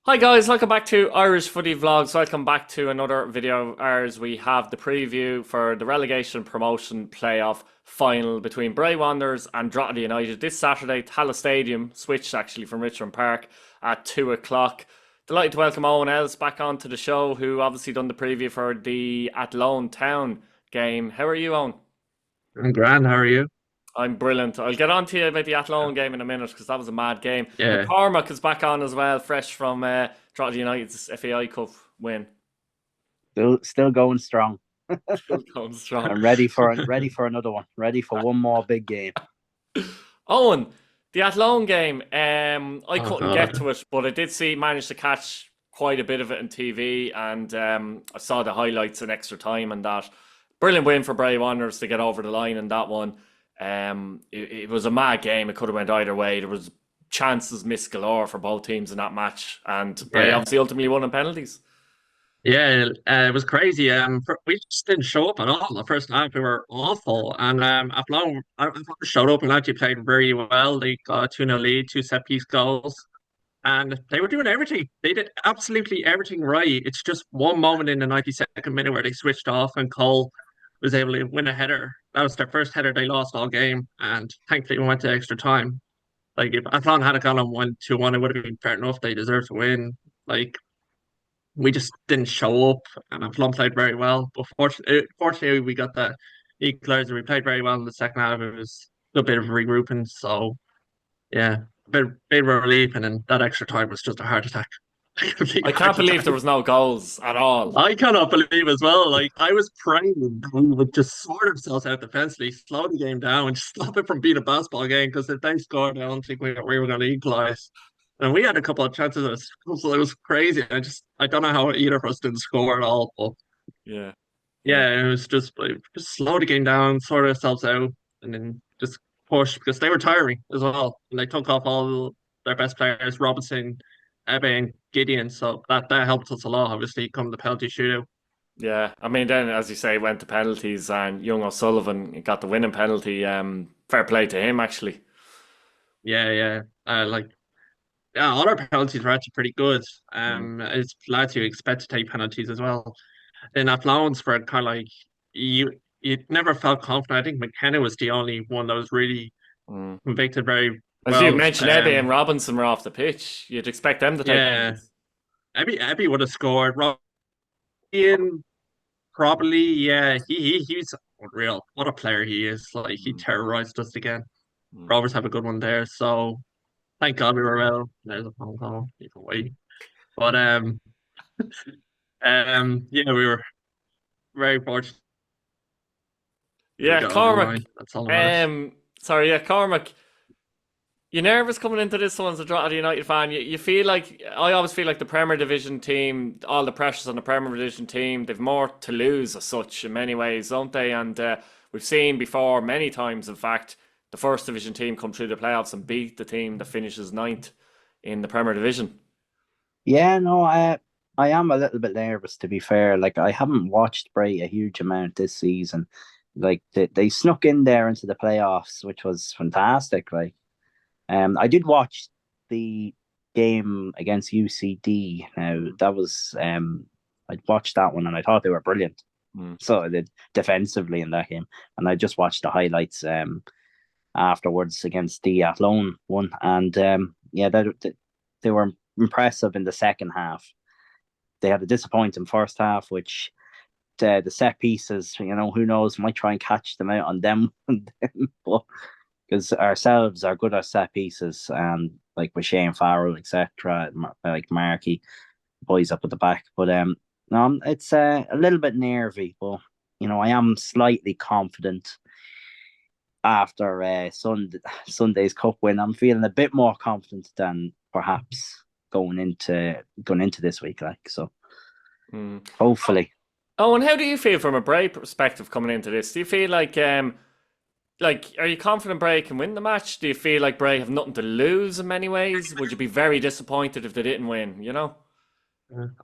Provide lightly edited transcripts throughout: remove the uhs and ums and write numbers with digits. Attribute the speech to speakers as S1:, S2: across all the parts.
S1: Hi guys, welcome back to Irish Footy Vlogs. Welcome back to another video of ours. We have the preview for the relegation promotion playoff final between Bray Wanderers and Drogheda United this Saturday. Tallaght Stadium switched actually from Richmond Park at 2 o'clock. Delighted to welcome Owen Ellis back onto the show, who obviously done the preview for the Athlone Town game. How are you, Owen?
S2: I'm grand. How are you?
S1: I'm brilliant. I'll get on to you about the Athlone game in a minute because that was a mad game. And
S2: Yeah,
S1: Cormac is back on as well, fresh from Drogheda United's FAI Cup win.
S2: still going strong.
S1: Still going strong.
S2: I'm ready for another one. Ready for one more big game.
S1: Owen, the Athlone game, I
S2: Oh
S1: couldn't get
S2: God.
S1: to it, but I did see manage to catch quite a bit of it on TV, and I saw the highlights in extra time and that. Brilliant win for Bray Wanderers to get over the line in that one. It was a mad game. It could have went either way. There was chances missed galore for both teams in that match, and Bray
S2: Yeah,
S1: obviously ultimately won in penalties.
S2: yeah. It was crazy. We just didn't show up at all. The first half we were awful, and Athlone showed up and actually played very well. They got a 2-0 lead, two set piece goals, and they were doing everything. They did absolutely everything right. It's just one moment in the 92nd minute where they switched off, and Cole was able to win a header. That was their first header they lost all game, and thankfully we went to extra time. Like if Athlone had gone on 1-1, it would have been fair enough. They deserved to win. Like we just didn't show up, and Athlone played very well. But fortunately, we got the equaliser. We played very well in the second half. It was a bit of regrouping. So yeah, bit of a relief, and then that extra time was just a heart attack, a complete
S1: I can't
S2: heart
S1: believe
S2: attack.
S1: there was no goals at all.
S2: I cannot believe as well. Like I was praying that we would just sort ourselves out defensively, slow the game down, and just stop it from being a basketball game. Because if they scored, I don't think we were going to equalize. And we had a couple of chances. So it was crazy. I don't know how either of us didn't score at all. But
S1: Yeah, yeah.
S2: yeah, it was just like just slow the game down, sort ourselves out, and then just push because they were tiring as well. And they took off all their best players, Robinson, Ebbe, and Gideon. So that helped us a lot. Obviously, come the penalty shootout.
S1: Yeah, I mean, then as you say, went to penalties, and young O'Sullivan got the winning penalty. Fair play to him, actually.
S2: Yeah, yeah. Yeah, all our penalties were actually pretty good.
S1: Mm,
S2: It's lads who expect to take penalties as well. In Athlone were kind of like you never felt confident. I think McKenna was the only one that was really
S1: mm.
S2: convicted very
S1: As you
S2: well.
S1: mentioned, Ebbe and Robinson were off the pitch. You'd expect them to take
S2: Yeah,
S1: penalties.
S2: Abby would have scored. Ian probably, yeah, he's unreal. What a player he is. Like he
S1: Mm,
S2: terrorized us again.
S1: mm.
S2: Roberts have a good one there. So thank God we were well. There's a phone call. You can wait. But yeah, we were very fortunate we
S1: Yeah,
S2: got over the
S1: Cormac.
S2: line. That's all that matters.
S1: Sorry, yeah, Cormac. You nervous coming into this one as a Drogheda United fan? You feel like I always feel like the Premier Division team, all the pressures on the Premier Division team, they've more to lose as such in many ways, don't they? And we've seen before many times, in fact, the First Division team come through the playoffs and beat the team that finishes ninth in the Premier Division.
S2: Yeah, no, I am a little bit nervous to be fair. Like I haven't watched Bray a huge amount this season. Like they snuck in there into the playoffs, which was fantastic. Like I did watch the game against UCD. Now that was I watched that one and I thought they were brilliant.
S1: Mm.
S2: So I did defensively in that game, and I just watched the highlights afterwards against the Athlone one, and yeah, they were impressive in the second half. They had a disappointing first half, which the set pieces, who knows, might try and catch them out on them, but because ourselves are good at set pieces, and like with Shane Farrell, etc., like Markey, boys up at the back. But no, it's a little bit nervy, but I am slightly confident after Sunday's cup win. I'm feeling a bit more confident than perhaps going into this week. Like so,
S1: Mm.
S2: hopefully.
S1: Oh, and how do you feel from a Bray perspective coming into this? Do you feel like, are you confident Bray can win the match? Do you feel like Bray have nothing to lose in many ways? Would you be very disappointed if they didn't win? You know?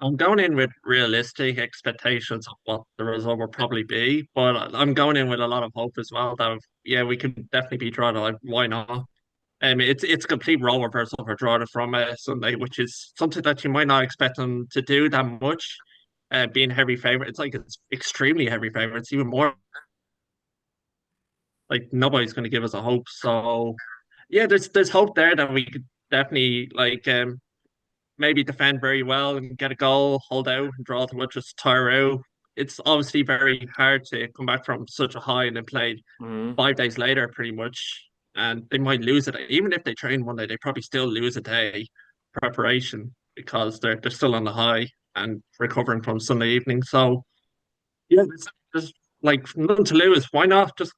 S2: I'm going in with realistic expectations of what the result will probably be, but I'm going in with a lot of hope as well that yeah, we can definitely be drawn. Like, why not? It's a complete role reversal for Drogheda from Sunday, which is something that you might not expect them to do that much. Being heavy favorite, it's extremely heavy favorite. It's even more like nobody's going to give us a hope. So yeah, there's hope there that we could definitely maybe defend very well and get a goal, hold out, and draw to just tire out. It's obviously very hard to come back from such a high and then play
S1: Mm.
S2: 5 days later, pretty much. And they might lose it. Even if they train one day, they probably still lose a day preparation because they're still on the high and recovering from Sunday evening. So yeah, there's like nothing to lose. Why not just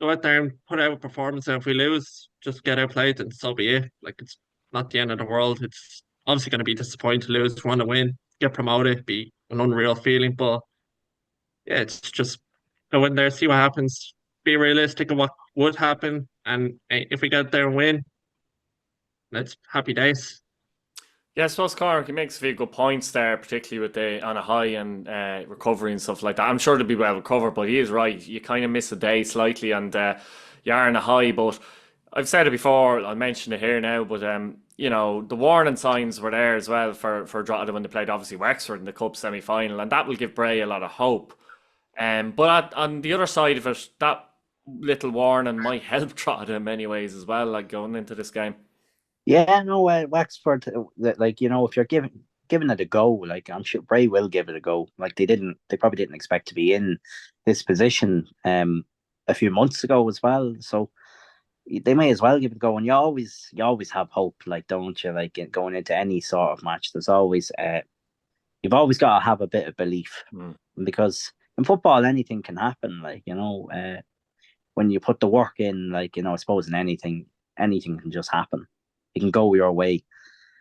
S2: go out there and put out a performance? And if we lose, just get outplayed and so be it. Like it's not the end of the world. It's obviously going to be disappointing to lose. Want to win, get promoted, be an unreal feeling. But yeah, it's just go in there, see what happens, be realistic of what would happen, and if we get there and win, that's happy days.
S1: Yeah, I suppose Cork, he makes a few good points there, particularly with the on a high and recovery and stuff like that. I'm sure they'll be well recovered, but he is right. You kind of miss a day slightly, and you are on a high. But I've said it before. I'll mention it here now. But the warning signs were there as well for Drogheda when they played obviously Wexford in the cup semi final, and that will give Bray a lot of hope. But on the other side of it, that little warning might help Drogheda in many ways as well, like going into this game.
S3: Yeah, no, Wexford, like if you're giving it a go, like I'm sure Bray will give it a go. Like they probably didn't expect to be in this position a few months ago as well. So they may as well give it a go. And you always have hope, like don't you? Like going into any sort of match, there's always you've always got to have a bit of belief
S1: Mm.
S3: because in football anything can happen. Like when you put the work in, like I suppose in anything can just happen. It can go your way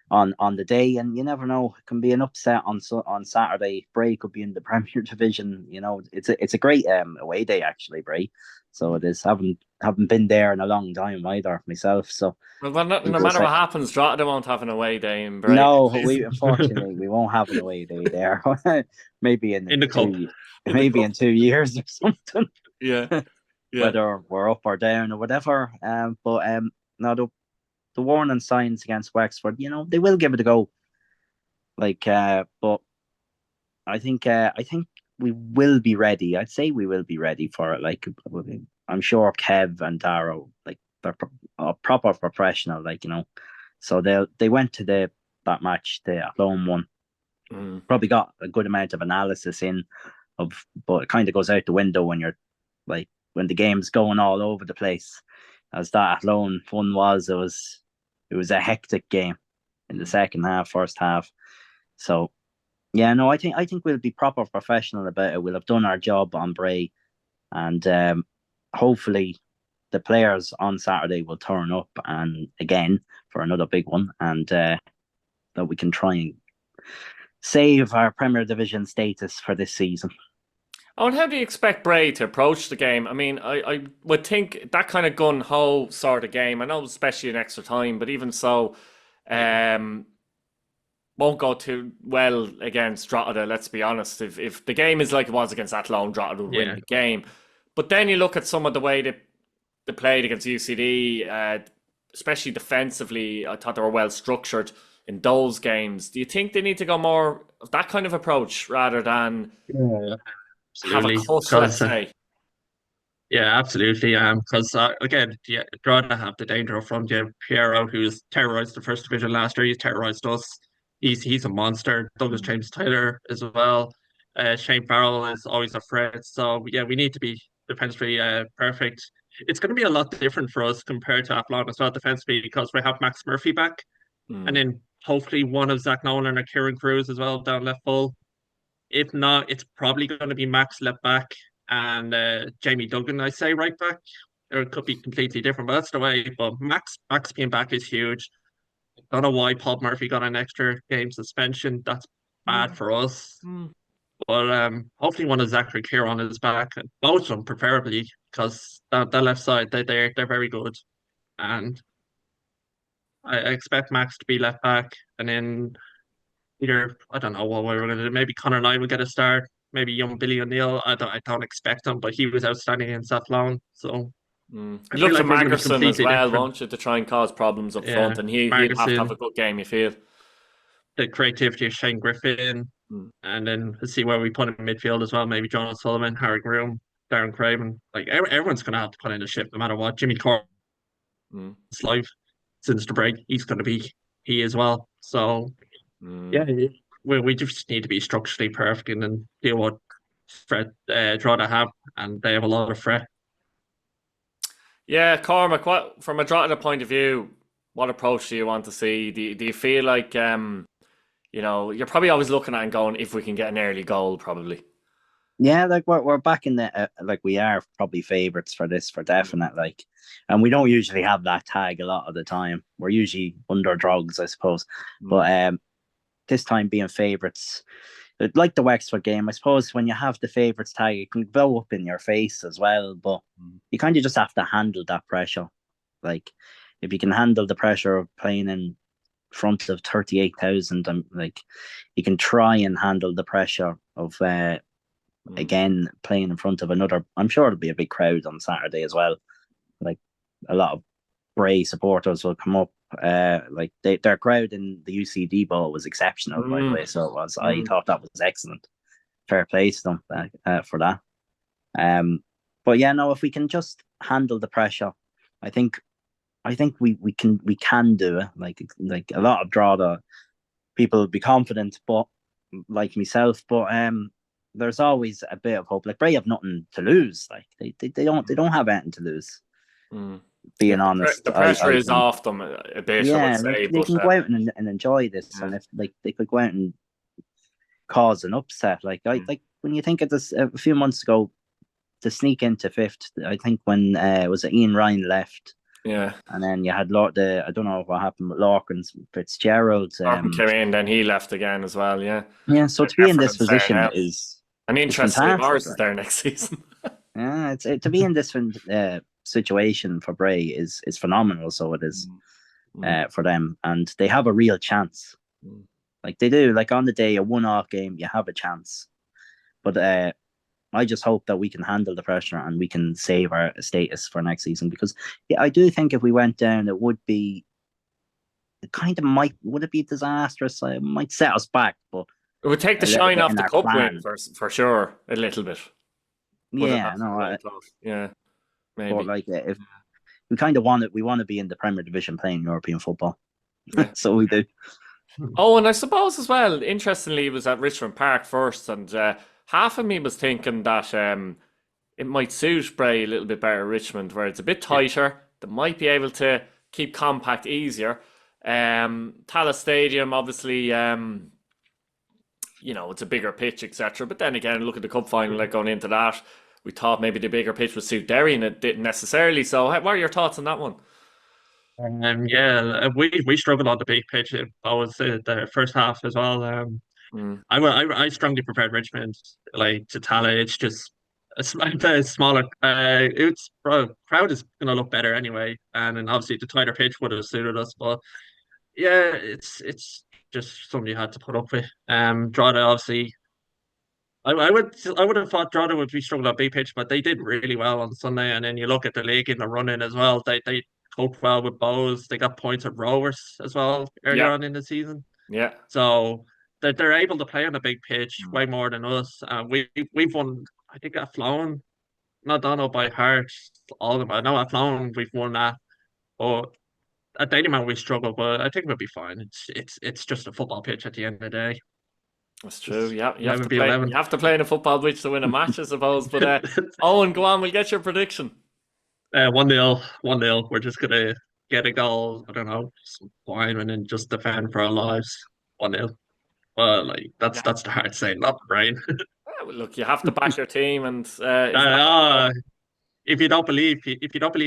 S3: on the day, and you never know. It can be an upset on Saturday. Bray could be in the Premier Division. It's a great away day actually, Bray. So it is. Haven't been there in a long time either myself. So
S1: Well, no
S3: it was
S1: matter what
S3: like
S1: happens, Drogheda won't have an away day in Bray
S3: no,
S1: next
S3: we
S1: season.
S3: unfortunately we won't have an away day there. Maybe
S2: In the cup.
S1: In the
S3: maybe
S1: cup.
S3: in 2 years or something.
S1: Yeah, yeah.
S3: Whether we're up or down or whatever. But no, the warning signs against Wexford, they will give it a go. Like, but I think we will be ready. I'd say we will be ready for it. Like, I'm sure Kev and Darrow, like, they're proper professional. Like, so they went to that match, the Athlone one.
S1: Mm.
S3: Probably got a good amount of analysis in but it kind of goes out the window when you're like when the game's going all over the place. As that Athlone fun was, it was a hectic game in the second half, first half. So yeah, no, I think we'll be proper professional about it. We'll have done our job on Bray, and hopefully the players on Saturday will turn up and again for another big one, and that we can try and save our Premier Division status for this season.
S1: Oh, and how do you expect Bray to approach the game? I mean, I would think that kind of gun ho sort of game. I know, especially in extra time, but even so, um, won't go too well against Drogheda. Let's be honest. If the game is like it was against Athlone, Drogheda would win
S2: Yeah.
S1: the game. But then you look at some of the way they played against UCD, especially defensively. I thought they were well structured in those games. Do you think they need to go more of that kind of approach rather than
S2: Yeah,
S1: have a
S2: absolutely.
S1: cut, let's
S2: Because
S1: say?
S2: yeah, absolutely. Because again, yeah, Drogheda have the danger up front. Yeah, Piero, who's terrorized the first division last year, he's terrorized us. He's a monster. Douglas
S1: Mm.
S2: James Taylor as well. Shane Farrell is always a threat. So yeah, we need to be defensively perfect. It's going to be a lot different for us compared to Athlone as well defensively because we have Max Murphy back, and
S1: Mm.
S2: then hopefully one of Zach Nolan or Kieran Cruz as well down left full. If not, it's probably going to be Max left back and Jamie Duggan, I say, right back. Or it could be completely different, but that's the way. But Max being back is huge. Don't know why Paul Murphy got an extra game suspension. That's bad
S1: Mm.
S2: for us.
S1: Mm.
S2: But hopefully one of Zachary Kieran is back. Both of them preferably, because that left side they're very good. And I expect Max to be left back, and then either I don't know what we're going to do. Maybe Connor and I will get a start. Maybe young Billy O'Neill. I don't expect him, but he was outstanding in South Lawn. So
S1: You
S2: I
S1: look
S2: feel
S1: to
S2: like we're going to be
S1: Markerson as
S2: completely
S1: well,
S2: different.
S1: won't you, to try and cause problems up
S2: Yeah,
S1: front, and he'll have to have
S2: Marguerite,
S1: a good game, you feel.
S2: the creativity of Shane Griffin,
S1: Mm.
S2: and then let's see where we put in midfield as well. Maybe John O'Sullivan, Harry Groom, Darren Craven. Like everyone's going to have to put in a shift no matter what. Jimmy Corbett's
S1: Mm.
S2: life since the break, he's going to be he as well. So
S1: Mm.
S2: yeah, we just need to be structurally perfect and then deal with threat, Drogheda have, and they have a lot of threat.
S1: Yeah, Cormac, what from a Drogheda point of view, what approach do you want to see? Do you feel like you're probably always looking at and going, if we can get an early goal, probably.
S3: Yeah, like we're back in the like we are probably favourites for this for definite. Like, and we don't usually have that tag a lot of the time. We're usually underdogs, I suppose. But this time being favourites, like the Wexford game, I suppose when you have the favourites tag, it can blow up in your face as well. But you kind of just have to handle that pressure. Like, if you can handle the pressure of playing in front of 38,000, like you can try and handle the pressure of again playing in front of another. I'm sure it'll be a big crowd on Saturday as well. Like a lot of Bray supporters will come up. Like their crowd in the UCD Bowl was exceptional, by the way. So it was. I thought that was excellent. Fair play to them for that. But yeah, no, if we can just handle the pressure, I think we can do it. Like a lot of Drogheda people will be confident, but like myself, but there's always a bit of hope. Like Bray have nothing to lose. Like they don't have anything to lose. Being honest,
S1: the pressure
S3: I
S1: is
S3: think.
S1: off them a bit, I would
S3: Yeah,
S1: say.
S3: they
S1: But
S3: can go out and enjoy this, and if like they could go out and cause an upset, like like when you think of this a few months ago to sneak into fifth, I think when was it Ian Ryan left.
S1: yeah,
S3: And then you had I don't know what happened with Lorcan Fitzgerald.
S1: Martin came in, then he left again as well. Yeah,
S3: Yeah, so to be in
S1: Effort
S3: this
S1: and staying
S3: position
S1: out.
S3: is
S1: And interestingly,
S3: fantastic.
S1: Morris is there next season.
S3: Yeah, to be in this situation for Bray is phenomenal. So it is for them, and they have a real chance. Like they do. Like on the day, a one-off game, you have a chance. But I just hope that we can handle the pressure and we can save our status for next season, because yeah, I do think if we went down, it would be would it be disastrous? It might set us back, but
S1: It would take the
S3: a little
S1: shine
S3: bit
S1: off
S3: in
S1: the
S3: our
S1: cup
S3: plan.
S1: win for sure, a little bit.
S3: Yeah, no,
S1: Yeah, maybe.
S3: but like if we kind of want it, we want to be in the Premier Division playing European football.
S1: Yeah.
S3: So we do.
S1: Oh, and I suppose as well, interestingly, it was at Richmond Park first, and half of me was thinking that it might suit Bray a little bit better at Richmond, where it's a bit tighter. They might be able to keep compact easier. Tallaght Stadium, obviously, it's a bigger pitch, etc. But then again, look at the cup final, like going into that, we thought maybe the bigger pitch would suit Derry, and it didn't necessarily. So, what are your thoughts on that one?
S2: Yeah, we struggled on the big pitch. I was the first half as well. I strongly preferred Richmond like to Tallaght. It's just a smaller. Crowd is gonna look better anyway, and then obviously the tighter pitch would have suited us. But yeah, it's just something you had to put up with. Drogheda obviously. I would have thought Drogheda would be struggling on big pitch, but they did really well on Sunday. And then you look at the league in the run-in as well. They coped well with Bows. They got points at Rovers as well earlier on in the season.
S1: Yeah.
S2: So they're able to play on a big pitch way more than us. We've won. I think at Flown, not done up by heart. All of them. I know at Flown we've won that, but at Daily we struggle. But I think we'll be fine. It's just a football pitch at the end of the day.
S1: That's true. Yeah, you have
S2: 11
S1: to
S2: v
S1: play.
S2: 11.
S1: You have to play in a football pitch to win a match, I suppose. But Owen, go on. We'll get your prediction.
S2: 1-0, 1-0. We're just gonna get a goal. I don't know, some wine and then just defend for our lives. 1-0. Well, like that's the hard saying, not the brain.
S1: Well, look, you have to back your team, and
S2: if you don't believe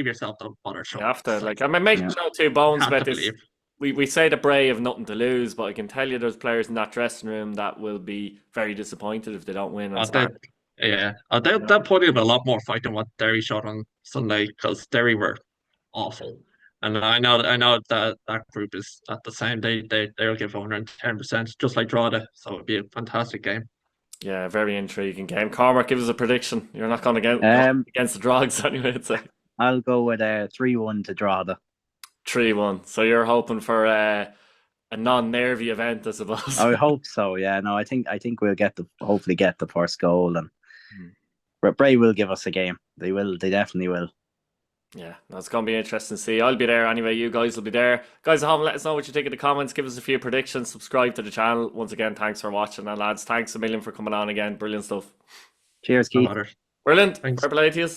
S2: yourself, don't bother
S1: you
S2: showing.
S1: have to. Like, I mean, make no two bones about this.
S2: Believe.
S1: We say the Bray have nothing to lose, but I can tell you there's players in that dressing room that will be very disappointed if they don't win on Saturday.
S2: They'll put in a lot more fight than what Derry showed on Sunday, because Derry were awful. And I know that group is at the same. They'll give 110%, just like Drogheda. So it'll be a fantastic game.
S1: Yeah, very intriguing game. Cormac, give us a prediction. You're not going to go against the Drogs anyway, I'd say.
S3: I'll go with a 3-1 to Drogheda.
S1: 3-1. So you're hoping for a non-nervy event, I suppose.
S3: I hope so. Yeah, no, I think we'll hopefully get the first goal, and Bray will give us a game. They will. They definitely will.
S1: Yeah, that's going to be interesting to see. I'll be there anyway. You guys will be there. Guys at home, let us know what you think in the comments. Give us a few predictions. Subscribe to the channel. Once again, thanks for watching. And lads, thanks a million for coming on again. Brilliant stuff.
S3: Cheers,
S2: No
S3: Keith.
S2: matter.
S1: Brilliant.
S2: Thanks.
S1: Fair play to you.